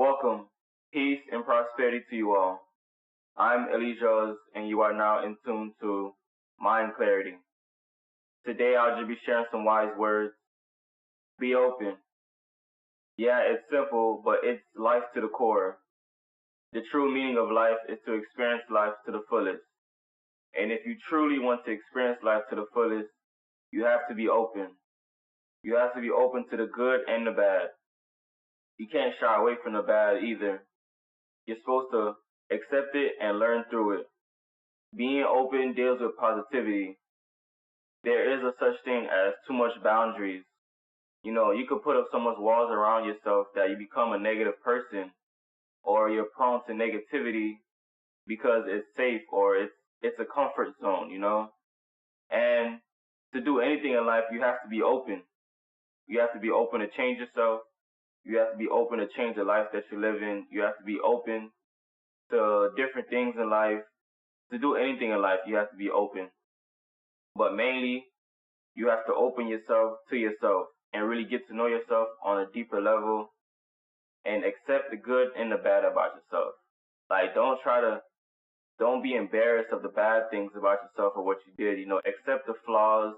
Welcome, peace and prosperity to you all. I'm ElyJoz, and you are now in tune to Mind Clarity. Today I'll just be sharing some wise words. Be open. Yeah, it's simple, but it's life to the core. The true meaning of life is to experience life to the fullest. And if you truly want to experience life to the fullest, you have to be open. You have to be open to the good and the bad. You can't shy away from the bad either. You're supposed to accept it and learn through it. Being open deals with positivity. There is a such thing as too much boundaries. You could put up so much walls around yourself that you become a negative person, or you're prone to negativity because it's safe or it's a comfort zone. And to do anything in life, you have to be open. You have to be open to change yourself. You have to be open to change the life that you live in. You have to be open to different things in life. To do anything in life, you have to be open. But mainly, you have to open yourself to yourself and really get to know yourself on a deeper level and accept the good and the bad about yourself. Like, don't be embarrassed of the bad things about yourself or what you did. Accept the flaws,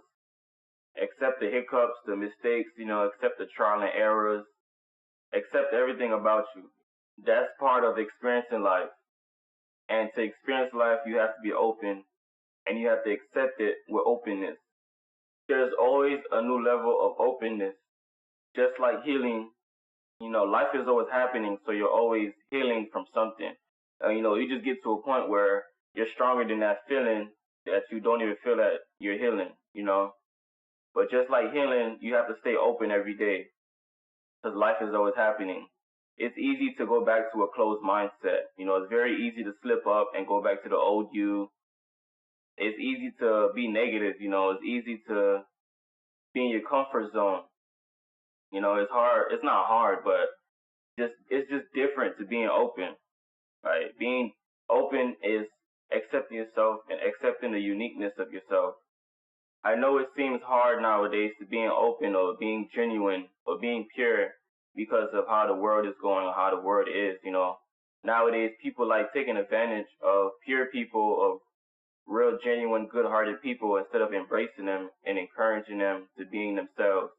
accept the hiccups, the mistakes, accept the trial and errors, accept everything about you. That's part of experiencing life. And to experience life, you have to be open and you have to accept it with openness. There's always a new level of openness. Just like healing, life is always happening, so you're always healing from something. You just get to a point where you're stronger than that feeling that you don't even feel that you're healing. But just like healing, you have to stay open every day because life is always happening. It's easy to go back to a closed mindset. It's very easy to slip up and go back to the old you. It's easy to be negative. It's easy to be in your comfort zone. It's hard. It's not hard, but it's just different to being open. Right? Being open is accepting yourself and accepting the uniqueness of yourself. I know it seems hard nowadays to being open or being genuine or being pure because of how the world is going or how the world is. Nowadays people like taking advantage of pure people, of real, genuine, good-hearted people instead of embracing them and encouraging them to being themselves.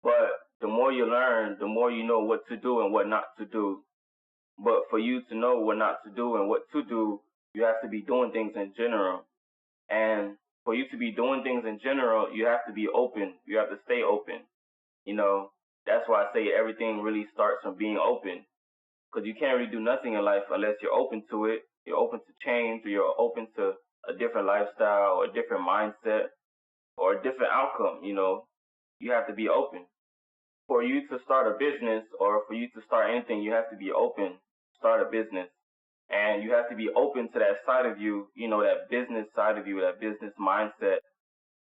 But the more you learn, the more you know what to do and what not to do. But for you to know what not to do and what to do, you have to be doing things in general. And for you to be doing things in general, you have to be open. You have to stay open. That's why I say everything really starts from being open. Because you can't really do nothing in life unless you're open to it. You're open to change, or you're open to a different lifestyle or a different mindset or a different outcome. You have to be open. For you to start a business or for you to start anything, you have to be open. Start a business. And you have to be open to that side of you, that business side of you, that business mindset.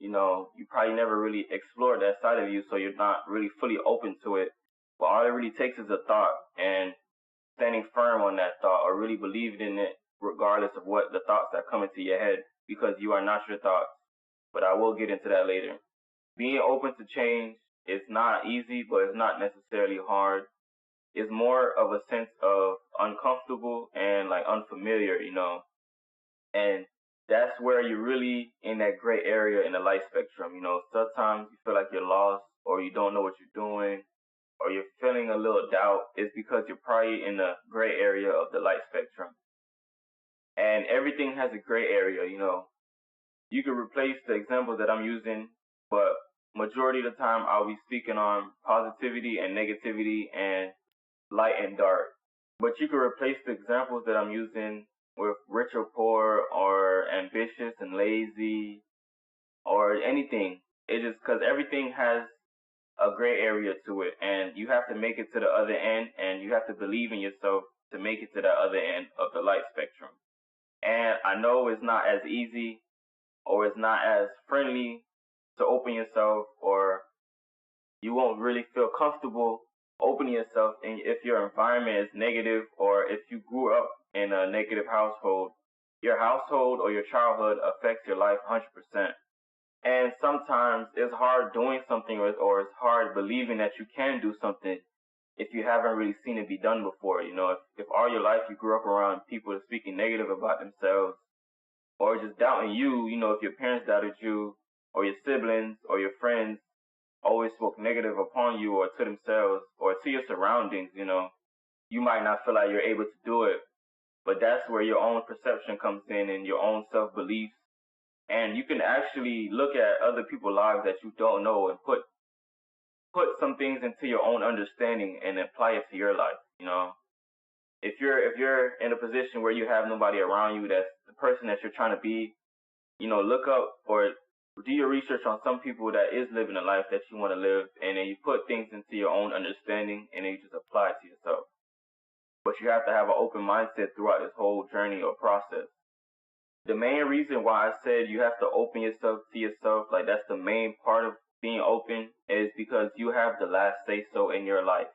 You probably never really explored that side of you, so you're not really fully open to it. But all it really takes is a thought and standing firm on that thought or really believing in it regardless of what the thoughts that come into your head, because you are not your thoughts. But I will get into that later. Being open to change is not easy, but it's not necessarily hard. It's more of a sense of uncomfortable and like unfamiliar, and that's where you're really in that gray area in the light spectrum. Sometimes you feel like you're lost or you don't know what you're doing or you're feeling a little doubt. It's because you're probably in the gray area of the light spectrum. And everything has a gray area. You could replace the examples that I'm using, but majority of the time I'll be speaking on positivity and negativity and light and dark. But you could replace the examples that I'm using with rich or poor or ambitious and lazy or anything. It's just because everything has a gray area to it, and you have to make it to the other end, and you have to believe in yourself to make it to the other end of the light spectrum. And I know it's not as easy or it's not as friendly to open yourself, or you won't really feel comfortable opening yourself if your environment is negative, or if you grew up in a negative household. Your household or your childhood affects your life 100%. And sometimes it's hard doing something or it's hard believing that you can do something if you haven't really seen it be done before. If all your life you grew up around people speaking negative about themselves or just doubting you, if your parents doubted you or your siblings or your friends always spoke negative upon you or to themselves or to your surroundings, you might not feel like you're able to do it. But that's where your own perception comes in and your own self-beliefs. And you can actually look at other people's lives that you don't know and put some things into your own understanding and apply it to your life. If you're in a position where you have nobody around you that's the person that you're trying to be, look up or do your research on some people that is living a life that you want to live, and then you put things into your own understanding and then you just apply it to yourself. But you have to have an open mindset throughout this whole journey or process. The main reason why I said you have to open yourself to yourself, like that's the main part of being open, is because you have the last say so in your life.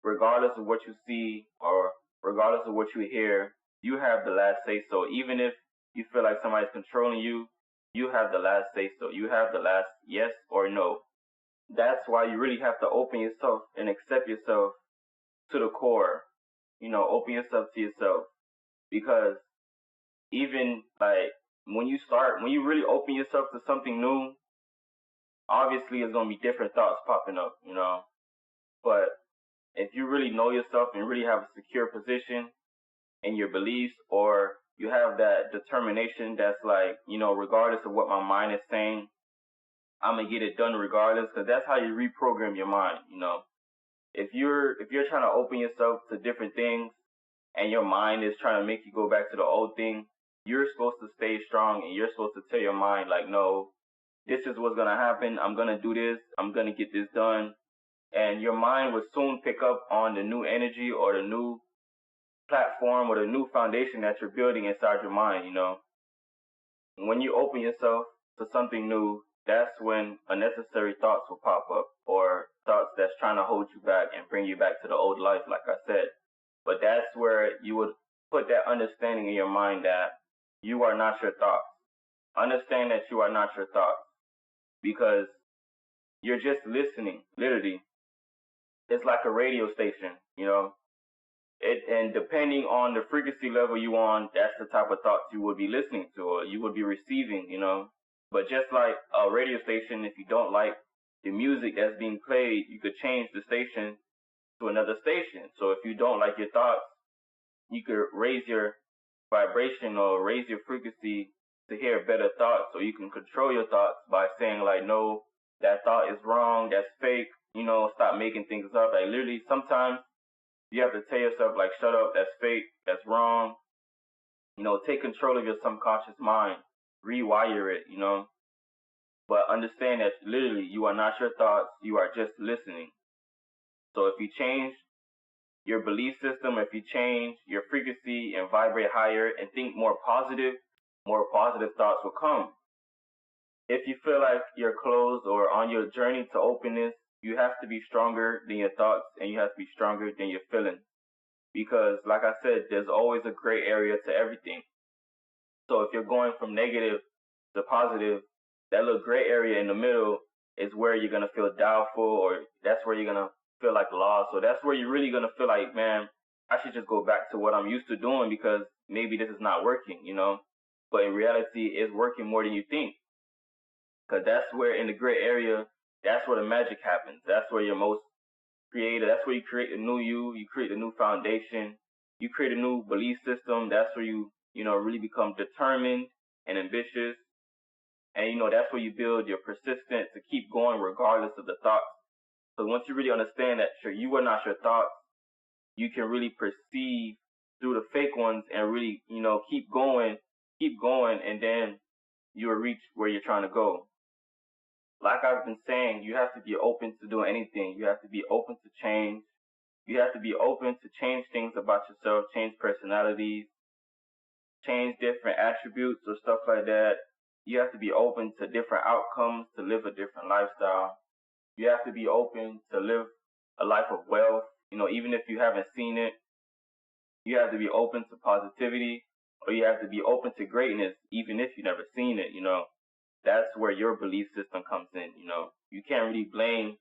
Regardless of what you see or regardless of what you hear, you have the last say so. Even if you feel like somebody's controlling you, you have the last say so. You have the last yes or no. That's why you really have to open yourself and accept yourself to the core. Open yourself to yourself. Because even like when you really open yourself to something new, obviously it's gonna be different thoughts popping up, But if you really know yourself and really have a secure position in your beliefs, or you have that determination that's like, regardless of what my mind is saying, I'm gonna get it done regardless, because that's how you reprogram your mind. If you're trying to open yourself to different things and your mind is trying to make you go back to the old thing, you're supposed to stay strong and you're supposed to tell your mind like, no, this is what's gonna happen. I'm gonna do this. I'm gonna get this done. And your mind will soon pick up on the new energy or the new platform or the new foundation that you're building inside your mind. When you open yourself to something new, that's when unnecessary thoughts will pop up, or thoughts that's trying to hold you back and bring you back to the old life, like I said. But that's where you would put that understanding in your mind that you are not your thoughts. Understand that you are not your thoughts, because you're just listening, literally. It's like a radio station, and depending on the frequency level you on, that's the type of thoughts you would be listening to or you would be receiving, But just like a radio station, if you don't like the music that's being played, you could change the station to another station. So if you don't like your thoughts, you could raise your vibration or raise your frequency to hear better thoughts. So you can control your thoughts by saying like, no, that thought is wrong, that's fake, stop making things up. Like literally sometimes you have to tell yourself like, shut up, that's fake, that's wrong. Take control of your subconscious mind, rewire it, But understand that literally you are not your thoughts, you are just listening. So if you change your belief system, if you change your frequency and vibrate higher and think more positive thoughts will come. If you feel like you're closed or on your journey to openness, you have to be stronger than your thoughts and you have to be stronger than your feelings. Because like I said, there's always a gray area to everything. So if you're going from negative to positive, that little gray area in the middle is where you're going to feel doubtful, or that's where you're going to feel like lost. So that's where you're really going to feel like, man, I should just go back to what I'm used to doing because maybe this is not working, But in reality, it's working more than you think. Because that's where in the gray area, that's where the magic happens. That's where you're most creative. That's where you create a new you create a new foundation, you create a new belief system. That's where you really become determined and ambitious. And that's where you build your persistence to keep going regardless of the thoughts. So once you really understand that you are not your thoughts, you can really perceive through the fake ones and really, keep going, and then you will reach where you're trying to go. Like I've been saying, you have to be open to doing anything. You have to be open to change. You have to be open to change things about yourself, change personalities, change different attributes or stuff like that. You have to be open to different outcomes to live a different lifestyle. You have to be open to live a life of wealth, even if you haven't seen it. You have to be open to positivity, or you have to be open to greatness, even if you've never seen it, That's where your belief system comes in, You can't really blame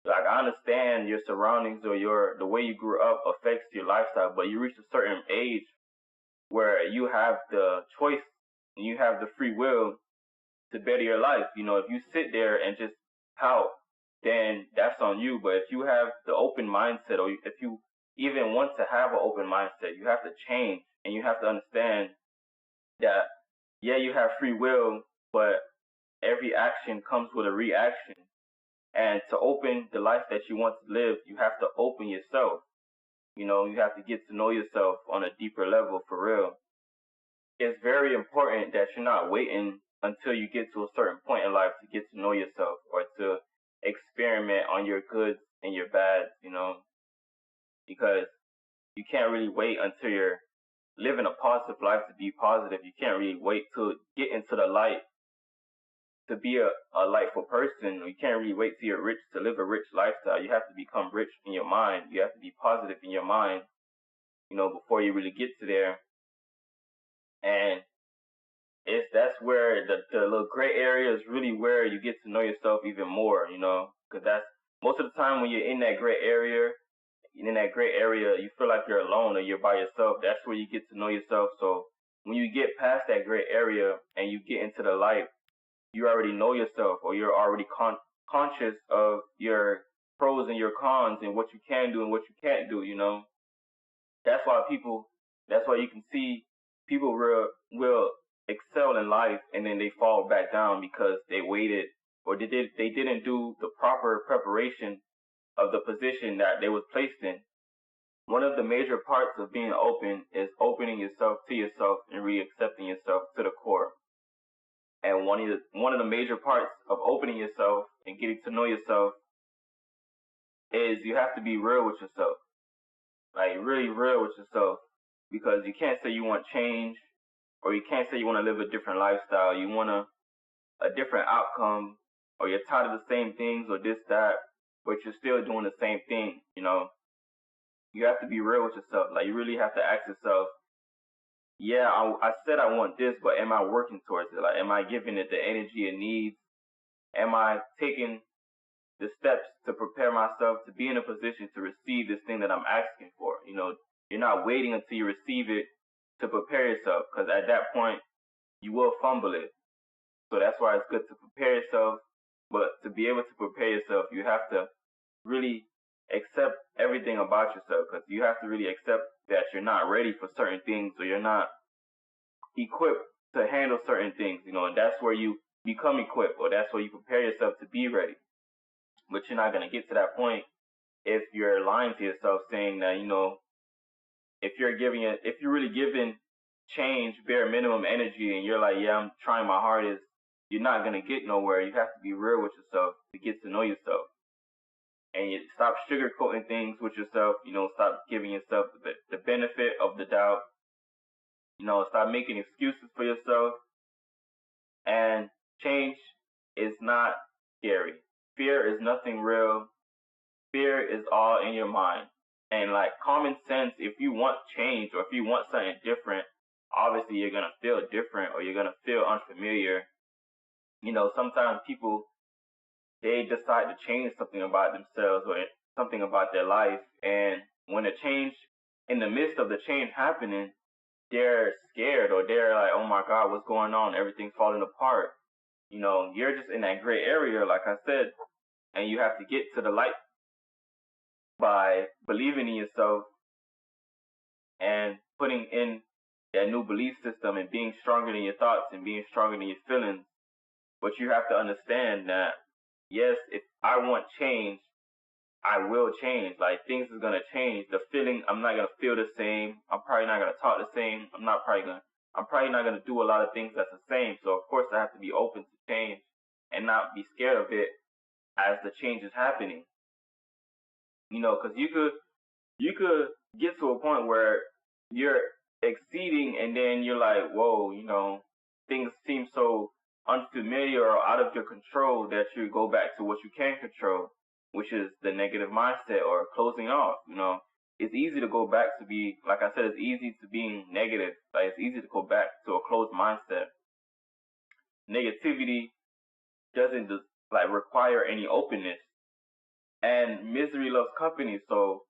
Like, I understand your surroundings or the way you grew up affects your lifestyle, but you reach a certain age where you have the choice and you have the free will to better your life. If you sit there and just pout, then that's on you. But if you have the open mindset, or if you even want to have an open mindset, you have to change, and you have to understand that, yeah, you have free will, but every action comes with a reaction. And to open the life that you want to live, you have to open yourself. You have to get to know yourself on a deeper level for real. It's very important that you're not waiting until you get to a certain point in life to get to know yourself or to experiment on your goods and your bads, because you can't really wait until you're living a positive life to be positive. You can't really wait to get into the light to be a lightful person. You can't really wait till you're rich to live a rich lifestyle. You have to become rich in your mind. You have to be positive in your mind, before you really get to there. And that's where the little gray area is really where you get to know yourself even more, because that's most of the time when you're in that gray area. In that gray area, you feel like you're alone or you're by yourself. That's where you get to know yourself. So when you get past that gray area and you get into the light, you already know yourself, or you're already conscious of your pros and your cons and what you can do and what you can't do. That's why you can see people will excel in life and then they fall back down because they waited, or they didn't do the proper preparation of the position that they was placed in. One of the major parts of being open is opening yourself to yourself and really accepting yourself to the core. And one of the major parts of opening yourself and getting to know yourself is you have to be real with yourself. Like, really real with yourself. Because you can't say you want change, or you can't say you want to live a different lifestyle. You want a different outcome, or you're tired of the same things or this, that, but you're still doing the same thing, You have to be real with yourself. Like, you really have to ask yourself, yeah, I said I want this, but am I working towards it? Like, am I giving it the energy it needs? Am I taking the steps to prepare myself to be in a position to receive this thing that I'm asking for? You're not waiting until you receive it to prepare yourself, because at that point, you will fumble it. So that's why it's good to prepare yourself. But to be able to prepare yourself, you have to really accept everything about yourself, because you have to really accept that you're not ready for certain things, or you're not equipped to handle certain things, and that's where you become equipped, or that's where you prepare yourself to be ready. But you're not going to get to that point if you're lying to yourself, saying that, if you're really giving change bare minimum energy and you're like, yeah, I'm trying my hardest, you're not going to get nowhere. You have to be real with yourself to get to know yourself. And you stop sugarcoating things with yourself, stop giving yourself the benefit of the doubt, stop making excuses for yourself. And change is not scary. Fear is nothing real. Fear is all in your mind. And like common sense, if you want change or if you want something different, obviously you're going to feel different, or you're going to feel unfamiliar. Sometimes people, they decide to change something about themselves or something about their life. And when in the midst of the change happening, they're scared, or they're like, oh my God, what's going on? Everything's falling apart. You're just in that gray area, like I said, and you have to get to the light by believing in yourself and putting in that new belief system and being stronger than your thoughts and being stronger than your feelings. But you have to understand that, yes, if I want change, I will change. Like, things is gonna change. The feeling, I'm not gonna feel the same. I'm probably not gonna talk the same. I'm probably not gonna do a lot of things that's the same. So of course I have to be open to change and not be scared of it as the change is happening. Because you could get to a point where you're exceeding and then you're like, whoa, things seem so unfamiliar or out of your control that you go back to what you can control, which is the negative mindset or closing off. It's easy to go back to be, like I said, it's easy to being negative. Like, it's easy to go back to a closed mindset. Negativity doesn't require any openness. And misery loves company, so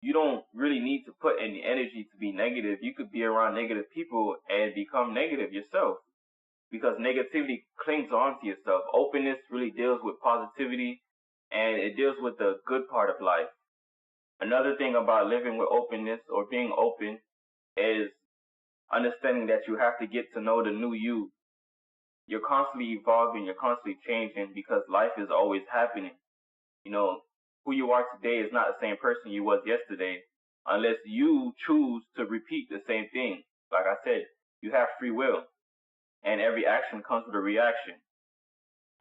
you don't really need to put any energy to be negative. You could be around negative people and become negative yourself because negativity clings on to yourself. Openness really deals with positivity and it deals with the good part of life. Another thing about living with openness or being open is understanding that you have to get to know the new you. You're constantly evolving, you're constantly changing because life is always happening. You know, who you are today is not the same person you was yesterday unless you choose to repeat the same thing. Like I said, you have free will and every action comes with a reaction.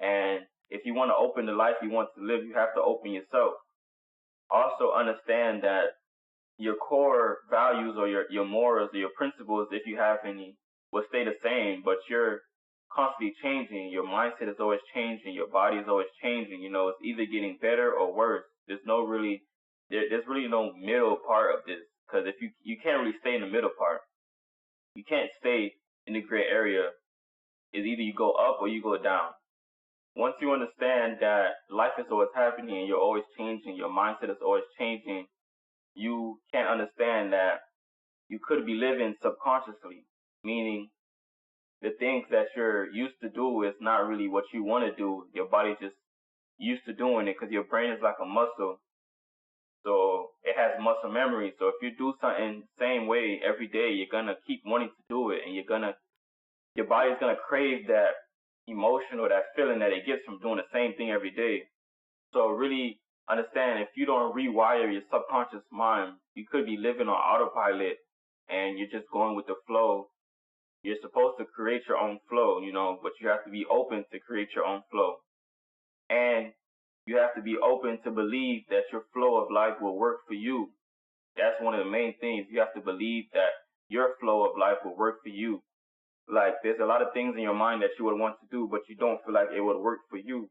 And if you want to open the life you want to live, you have to open yourself. Also understand that your core values or your morals or your principles, if you have any, will stay the same, but you're constantly changing. Your mindset is always changing. Your body is always changing. You know, it's either getting better or worse. There's there's really no middle part of this because if you can't really stay in the middle part, you can't stay in the gray area. It's either you go up or you go down. Once you understand that life is always happening and you're always changing, your mindset is always changing, you can't understand that you could be living subconsciously, meaning the things that you're used to do is not really what you want to do. Your body just used to doing it because your brain is like a muscle. So it has muscle memory. So if you do something the same way every day, you're going to keep wanting to do it and your body's going to crave that emotion or that feeling that it gets from doing the same thing every day. So really understand if you don't rewire your subconscious mind, you could be living on autopilot and you're just going with the flow. You're supposed to create your own flow, you know, but you have to be open to create your own flow. And you have to be open to believe that your flow of life will work for you. That's one of the main things. You have to believe that your flow of life will work for you. Like there's a lot of things in your mind that you would want to do, but you don't feel like it would work for you.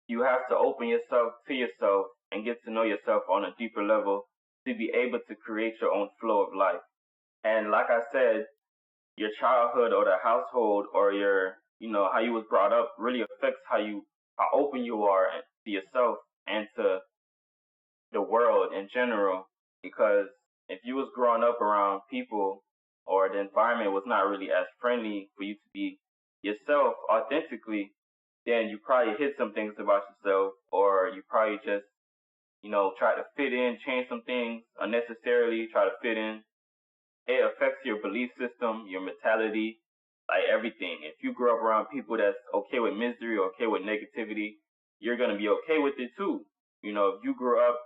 You have to open yourself to yourself and get to know yourself on a deeper level to be able to create your own flow of life. And like I said, your childhood or the household or how you was brought up really affects how open you are to yourself and to the world in general. Because if you was growing up around people or the environment was not really as friendly for you to be yourself authentically, then you probably hid some things about yourself, or you probably just, try to fit in, change some things unnecessarily, try to fit in. It affects your belief system, your mentality, like everything. If you grow up around people that's okay with misery or okay with negativity, you're gonna be okay with it too. If you grew up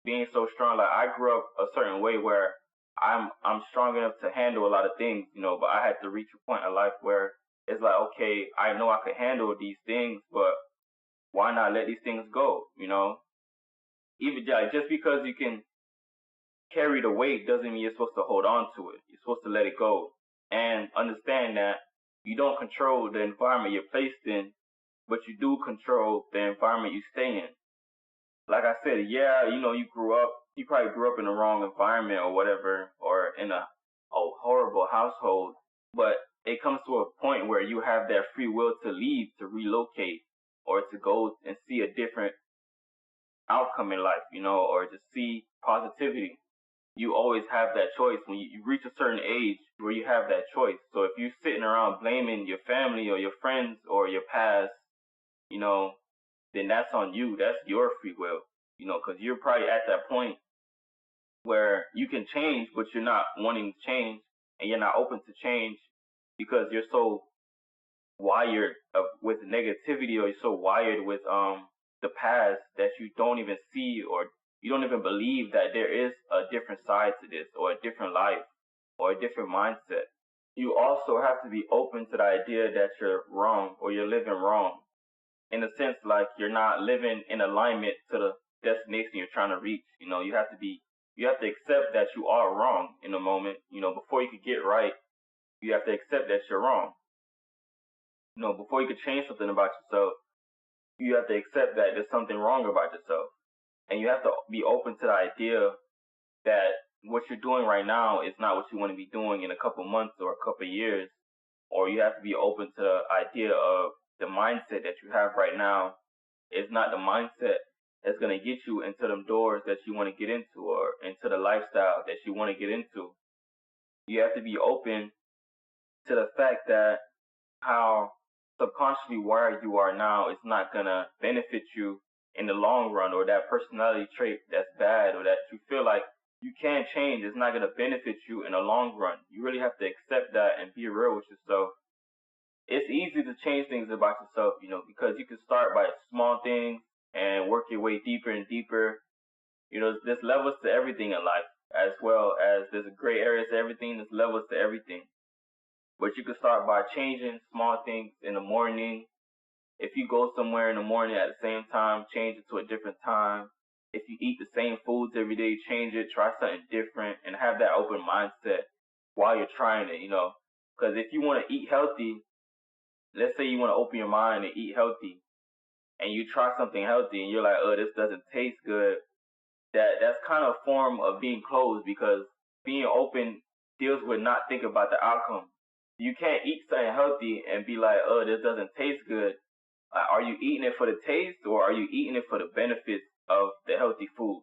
being so strong, like I grew up a certain way where I'm strong enough to handle a lot of things, but I had to reach a point in life where it's like, okay, I know I could handle these things, but why not let these things go? Even like, just because you can carry the weight doesn't mean you're supposed to hold on to it. You're supposed to let it go and understand that you don't control the environment you're placed in, but you do control the environment you stay in. Like I said, yeah, you probably grew up in the wrong environment or whatever, or in a horrible household, but it comes to a point where you have that free will to leave, to relocate, or to go and see a different outcome in life, or to see positivity. You always have that choice when you reach a certain age where you have that choice. So if you're sitting around blaming your family or your friends or your past, then that's on you. That's your free will, because you're probably at that point where you can change, but you're not wanting to change and you're not open to change because you're so wired with negativity, or you're so wired with the past that you don't even see, or you don't even believe that there is a different side to this, or a different life, or a different mindset. You also have to be open to the idea that you're wrong or you're living wrong, in a sense like you're not living in alignment to the destination you're trying to reach. You have to accept that you are wrong in a moment. Before you could get right, you have to accept that you're wrong. Before you could change something about yourself, you have to accept that there's something wrong about yourself. And you have to be open to the idea that what you're doing right now is not what you want to be doing in a couple months or a couple years. Or you have to be open to the idea of the mindset that you have right now is not the mindset that's going to get you into them doors that you want to get into or into the lifestyle that you want to get into. You have to be open to the fact that how subconsciously wired you are now is not going to benefit you in the long run, or that personality trait that's bad or that you feel like you can't change is not going to benefit you in the long run. You really have to accept that and be real with yourself. It's easy to change things about yourself, because you can start by small things and work your way deeper and deeper. There's levels to everything in life, as well as there's a gray area to everything. There's levels to everything. But you can start by changing small things in the morning. If you go somewhere in the morning at the same time, change it to a different time. If you eat the same foods every day, change it, try something different, and have that open mindset while you're trying it, Because if you want to eat healthy, let's say you want to open your mind and eat healthy, and you try something healthy and you're like, oh, this doesn't taste good. That's kind of a form of being closed, because being open deals with not thinking about the outcome. You can't eat something healthy and be like, oh, this doesn't taste good. Are you eating it for the taste, or are you eating it for the benefits of the healthy food?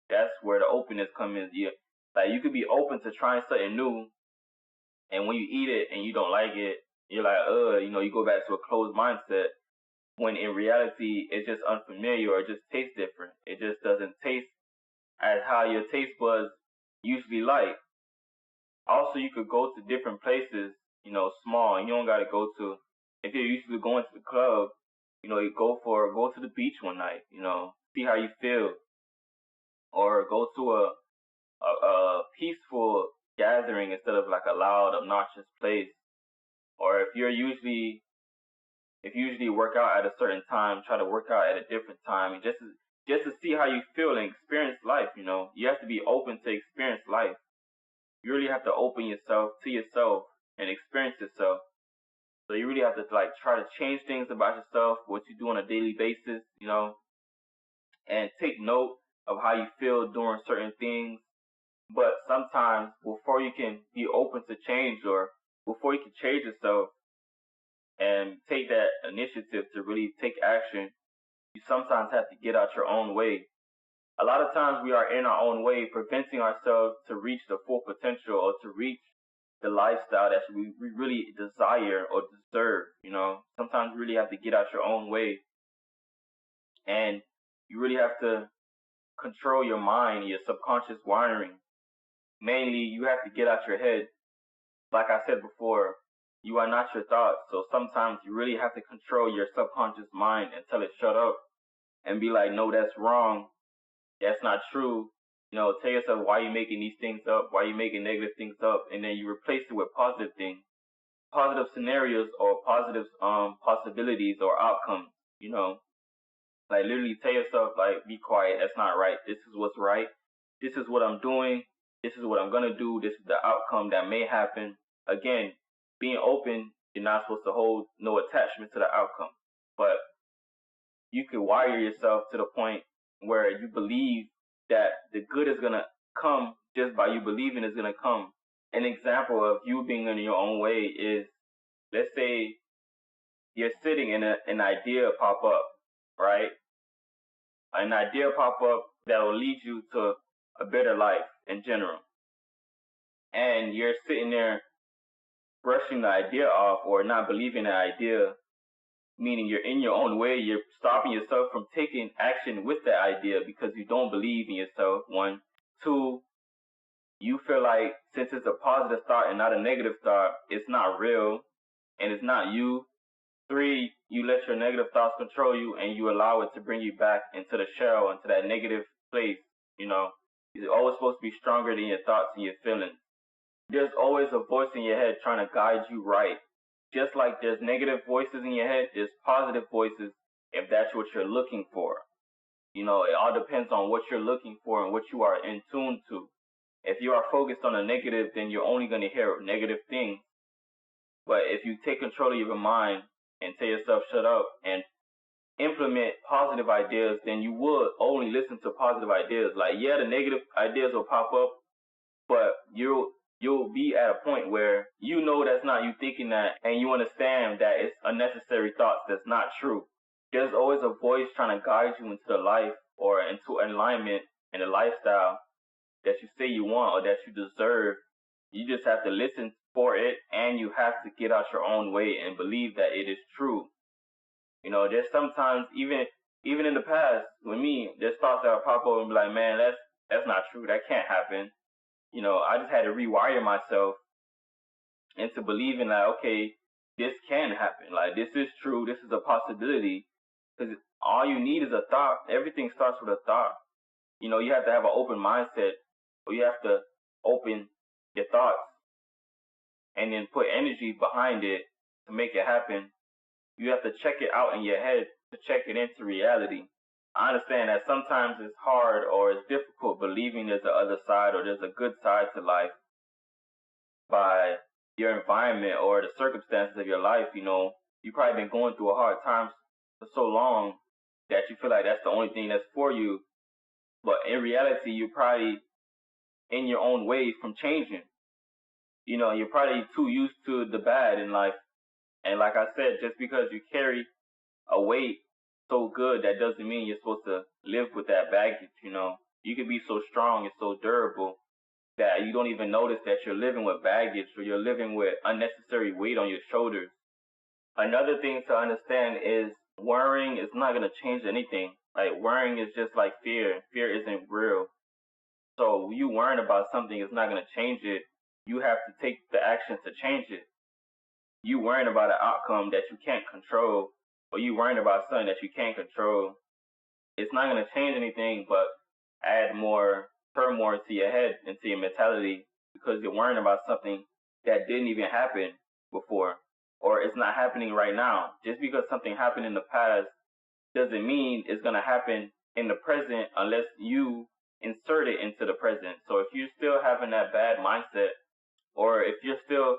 That's where the openness comes in. You could be open to trying something new, and when you eat it and you don't like it, you're like, you go back to a closed mindset, when in reality it's just unfamiliar or it just tastes different. It just doesn't taste as how your taste buds usually like. Also, you could go to different places, small, and you don't got to go to, if you're usually going to the club, you go to the beach one night, see how you feel, or go to a peaceful gathering instead of like a loud, obnoxious place. Or if you usually work out at a certain time, try to work out at a different time, and just to see how you feel and experience life. You have to be open to experience life. You really have to open yourself to yourself and experience yourself. So you really have to try to change things about yourself, what you do on a daily basis, and take note of how you feel during certain things. But sometimes before you can be open to change, or before you can change yourself and take that initiative to really take action, you sometimes have to get out your own way. A lot of times we are in our own way, preventing ourselves to reach the full potential or to reach the lifestyle that we really desire or deserve. Sometimes you really have to get out your own way, and you really have to control your mind, your subconscious wiring. Mainly, you have to get out your head. Like I said before, you are not your thoughts. So sometimes you really have to control your subconscious mind and tell it shut up and be like, no, that's wrong. That's not true. Tell yourself why you're making these things up, why you're making negative things up, and then you replace it with positive things, positive scenarios, or positive possibilities or outcomes. Literally tell yourself, be quiet, that's not right. This is what's right. This is what I'm doing. This is what I'm gonna do. This is the outcome that may happen. Again, being open, you're not supposed to hold no attachment to the outcome, but you can wire yourself to the point where you believe that the good is gonna come just by you believing it's gonna come. An example of you being in your own way is, let's say you're sitting and an idea pop up, right? An idea pop up that will lead you to a better life in general. And you're sitting there brushing the idea off or not believing the idea, meaning you're in your own way. You're stopping yourself from taking action with that idea because you don't believe in yourself, one. Two, you feel like since it's a positive thought and not a negative thought, it's not real and it's not you. Three, you let your negative thoughts control you and you allow it to bring you back into the shell, into that negative place. You're always supposed to be stronger than your thoughts and your feelings. There's always a voice in your head trying to guide you right. Just like there's negative voices in your head, there's positive voices if that's what you're looking for. It all depends on what you're looking for and what you are in tune to. If you are focused on the negative, then you're only going to hear negative things. But if you take control of your mind and tell yourself shut up and implement positive ideas, then you will only listen to positive ideas. The negative ideas will pop up, but you'll be at a point where that's not you thinking that, and you understand that it's unnecessary thoughts that's not true. there's always a voice trying to guide you into the life or into alignment and the lifestyle that you say you want or that you deserve. You just have to listen for it, and you have to get out your own way and believe that it is true. There's sometimes even in the past with me, there's thoughts that will pop up and be like, man, that's not true. That can't happen. I just had to rewire myself into believing that, okay, this can happen. Like, this is true. This is a possibility. Because all you need is a thought. Everything starts with a thought. You have to have an open mindset, or you have to open your thoughts and then put energy behind it to make it happen. You have to check it out in your head to check it into reality. I understand that sometimes it's hard or it's difficult believing there's a other side or there's a good side to life by your environment or the circumstances of your life. You've probably been going through a hard time for so long that you feel like that's the only thing that's for you. But in reality, you're probably in your own way from changing. You're probably too used to the bad in life. And like I said, just because you carry a weight so good, that doesn't mean you're supposed to live with that baggage. You can be so strong and so durable that you don't even notice that you're living with baggage or you're living with unnecessary weight on your shoulders. Another thing to understand is worrying is not going to change anything. Like, worrying is just like fear. Fear isn't real. So you worrying about something is not going to change it. You have to take the action to change it. You worrying about an outcome that you can't control, or you worrying about something that you can't control, it's not going to change anything but add more turmoil to your head and to your mentality, because you're worrying about something that didn't even happen before, or it's not happening right now. Just because something happened in the past doesn't mean it's going to happen in the present unless you insert it into the present. So if you're still having that bad mindset, or if you're still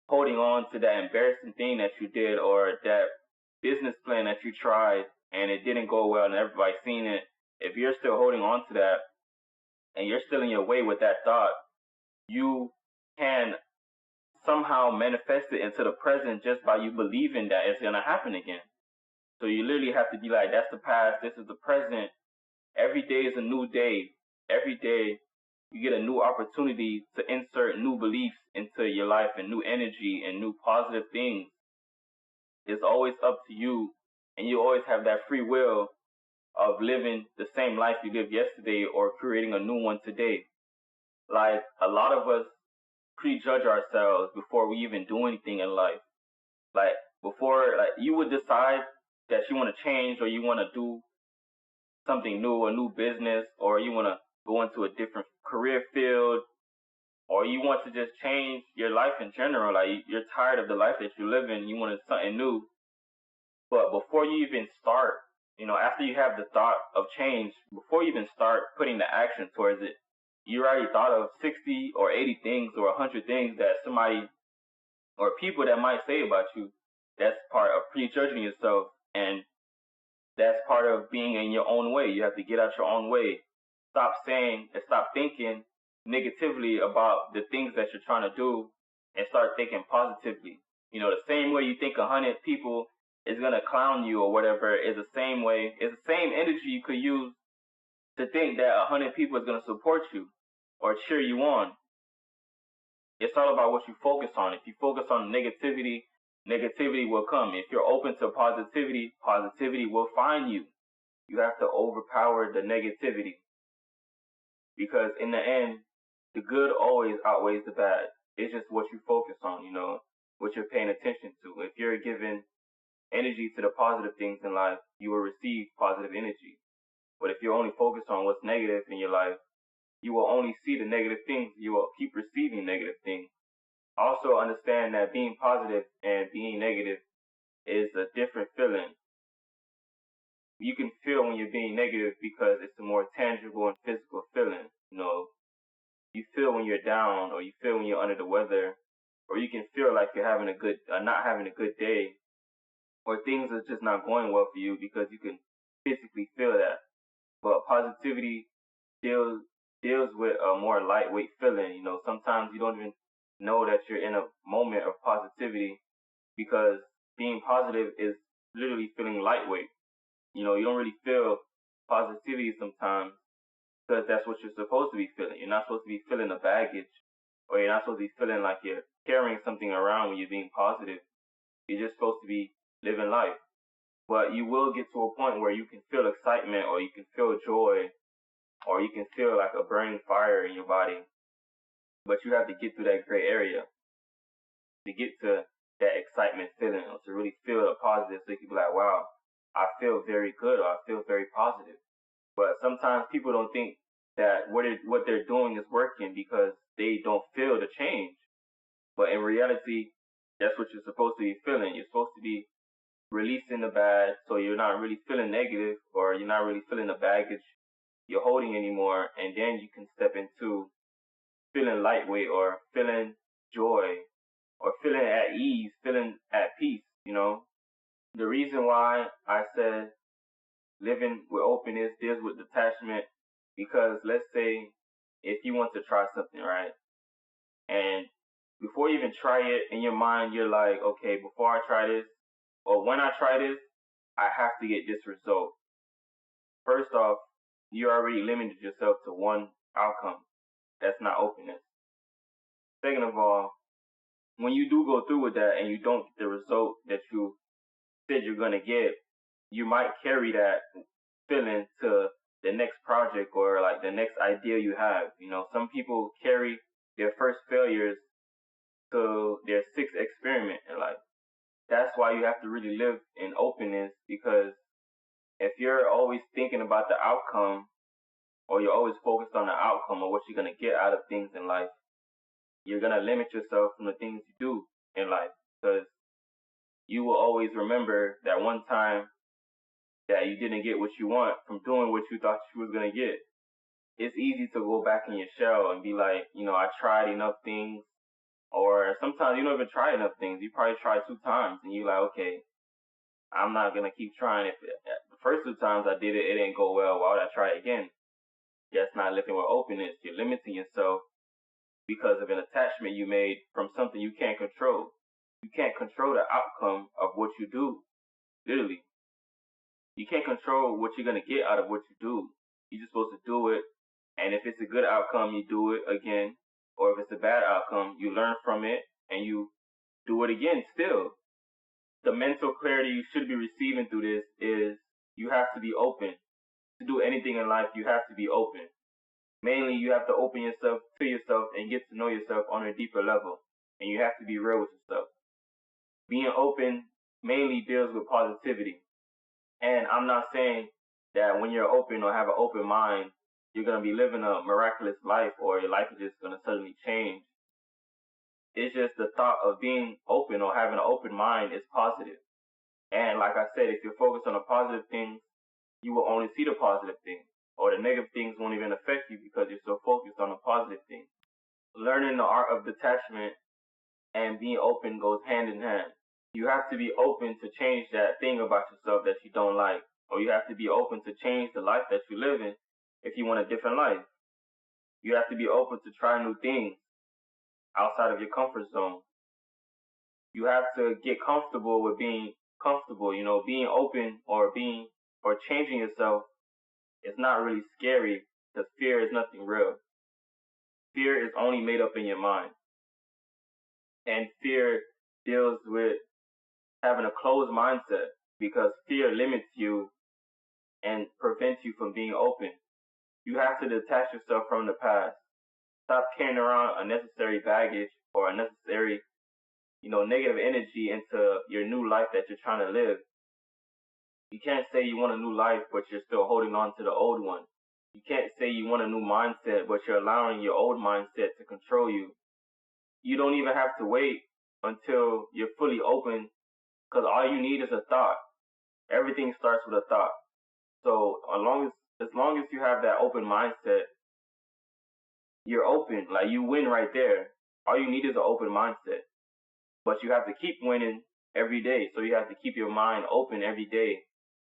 holding on to that embarrassing thing that you did, or that business plan that you tried and it didn't go well and everybody's seen it, if you're still holding on to that and you're still in your way with that thought, you can somehow manifest it into the present just by you believing that it's going to happen again. So you literally have to be like, that's the past, this is the present. Every day is a new day. Every day you get a new opportunity to insert new beliefs into your life and new energy and new positive things. It's always up to you, and you always have that free will of living the same life you lived yesterday or creating a new one today. Like, a lot of us prejudge ourselves before we even do anything in life. Like, before, like, you would decide that you want to change, or you want to do something new, a new business, or you want to go into a different career field, or you want to just change your life in general. Like, you're tired of the life that you live in, you want something new. But before you even start, after you have the thought of change, before you even start putting the action towards it, you already thought of 60 or 80 things or 100 things that somebody or people that might say about you. That's part of prejudging yourself, and that's part of being in your own way. You have to get out your own way. Stop saying and stop thinking negatively about the things that you're trying to do, and start thinking positively. The same way you think 100 people is going to clown you or whatever is the same way. It's the same energy you could use to think that 100 people is going to support you or cheer you on. It's all about what you focus on. If you focus on negativity, negativity will come. If you're open to positivity, positivity will find you. You have to overpower the negativity, because in the end, the good always outweighs the bad. It's just what you focus on, what you're paying attention to. If you're giving energy to the positive things in life, you will receive positive energy. But if you're only focused on what's negative in your life, you will only see the negative things. You will keep receiving negative things. Also understand that being positive and being negative is a different feeling. You can feel when you're being negative because it's a more tangible and physical feeling. You feel when you're down, or you feel when you're under the weather, or you can feel like you're having not having a good day, or things are just not going well for you, because you can physically feel that. But positivity deals with a more lightweight feeling. Sometimes you don't even know that you're in a moment of positivity, because being positive is literally feeling lightweight. You don't really feel positivity sometimes because that's what you're supposed to be feeling. You're not supposed to be feeling the baggage, or you're not supposed to be feeling like you're carrying something around when you're being positive. You're just supposed to be living life. But you will get to a point where you can feel excitement, or you can feel joy, or you can feel like a burning fire in your body. But you have to get through that gray area to get to that excitement feeling, or to really feel the positive, so you can be like, wow, I feel very good, or I feel very positive. But sometimes people don't think that what they're doing is working because they don't feel the change. But in reality, that's what you're supposed to be feeling. You're supposed to be releasing the bad, so you're not really feeling negative, or you're not really feeling the baggage you're holding anymore, and then you can step into feeling lightweight, or feeling joy, or feeling at ease, feeling at peace. The reason why I said living with openness deals with detachment, because let's say if you want to try something, right? And before you even try it, in your mind, you're like, okay, before I try this, or when I try this, I have to get this result. First off, you already limited yourself to one outcome. That's not openness. Second of all, when you do go through with that and you don't get the result that you said you're going to get, you might carry that feeling to the next project, or like the next idea you have. Some people carry their first failures to their sixth experiment in life. That's why you have to really live in openness, because if you're always thinking about the outcome, or you're always focused on the outcome or what you're going to get out of things in life, you're going to limit yourself from the things you do in life, because you will always remember that one time that you didn't get what you want from doing what you thought you was going to get. It's easy to go back in your shell and be like, I tried enough things. Or sometimes you don't even try enough things. You probably try 2 times and you're like, okay, I'm not going to keep trying. If the first 2 times I did it, it didn't go well, why would I try it again? That's not living with openness. You're limiting yourself because of an attachment you made from something you can't control. You can't control the outcome of what you do, literally. You can't control what you're going to get out of what you do. You're just supposed to do it. And if it's a good outcome, you do it again. Or if it's a bad outcome, you learn from it and you do it again still. The mental clarity you should be receiving through this is you have to be open. To do anything in life, you have to be open. Mainly, you have to open yourself to yourself and get to know yourself on a deeper level. And you have to be real with yourself. Being open mainly deals with positivity. And I'm not saying that when you're open or have an open mind, you're going to be living a miraculous life, or your life is just going to suddenly change. It's just the thought of being open or having an open mind is positive. And like I said, if you're focused on the positive things, you will only see the positive things, or the negative things won't even affect you because you're so focused on the positive things. Learning the art of detachment and being open goes hand in hand. You have to be open to change that thing about yourself that you don't like, or you have to be open to change the life that you live in if you want a different life. You have to be open to try new things outside of your comfort zone. You have to get comfortable with being comfortable. Being open or changing yourself is not really scary, because fear is nothing real. Fear is only made up in your mind. And fear deals with having a closed mindset, because fear limits you and prevents you from being open. You have to detach yourself from the past. Stop carrying around unnecessary baggage or unnecessary, negative energy into your new life that you're trying to live. You can't say you want a new life, but you're still holding on to the old one. You can't say you want a new mindset, but you're allowing your old mindset to control you. You don't even have to wait until you're fully open, because all you need is a thought. Everything starts with a thought. So as long as you have that open mindset, you're open. Like, you win right there. All you need is an open mindset. But you have to keep winning every day. So you have to keep your mind open every day.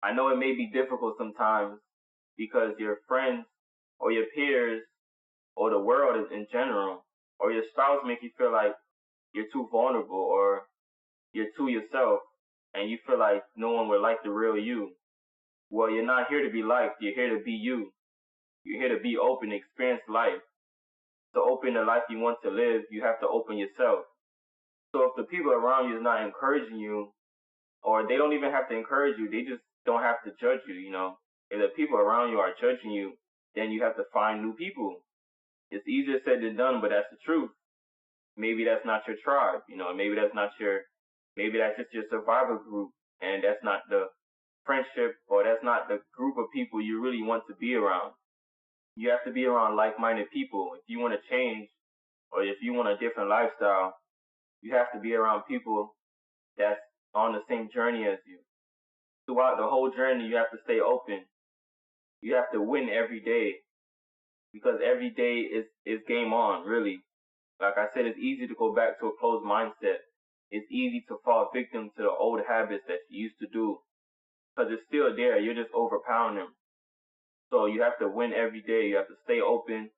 I know it may be difficult sometimes because your friends or your peers or the world in general or your spouse make you feel like you're too vulnerable, or you're too yourself, and you feel like no one would like the real you. Well, you're not here to be liked. You're here to be you. You're here to be open, experience life. To open the life you want to live, you have to open yourself. So if the people around you is not encouraging you, or they don't even have to encourage you, they just don't have to judge you, you know. If the people around you are judging you, then you have to find new people. It's easier said than done, but that's the truth. Maybe that's not your tribe, you know, maybe that's just your survival group, and that's not the friendship, or that's not the group of people you really want to be around. You have to be around like-minded people. If you want to change, or if you want a different lifestyle, you have to be around people that's on the same journey as you. Throughout the whole journey, you have to stay open. You have to win every day, because every day is game on, really. Like I said, it's easy to go back to a closed mindset. It's easy to fall victim to the old habits that you used to do, because it's still there. You're just overpowering them. So you have to win every day. You have to stay open,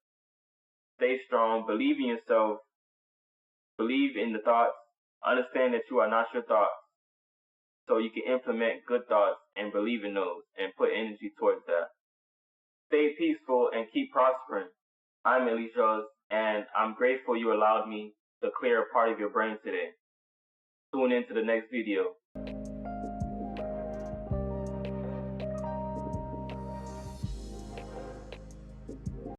stay strong, believe in yourself, believe in the thoughts, understand that you are not your thoughts. So you can implement good thoughts and believe in those and put energy towards that. Stay peaceful and keep prospering. I'm ElyJoz, and I'm grateful you allowed me to clear a part of your brain today. Tune in to the next video.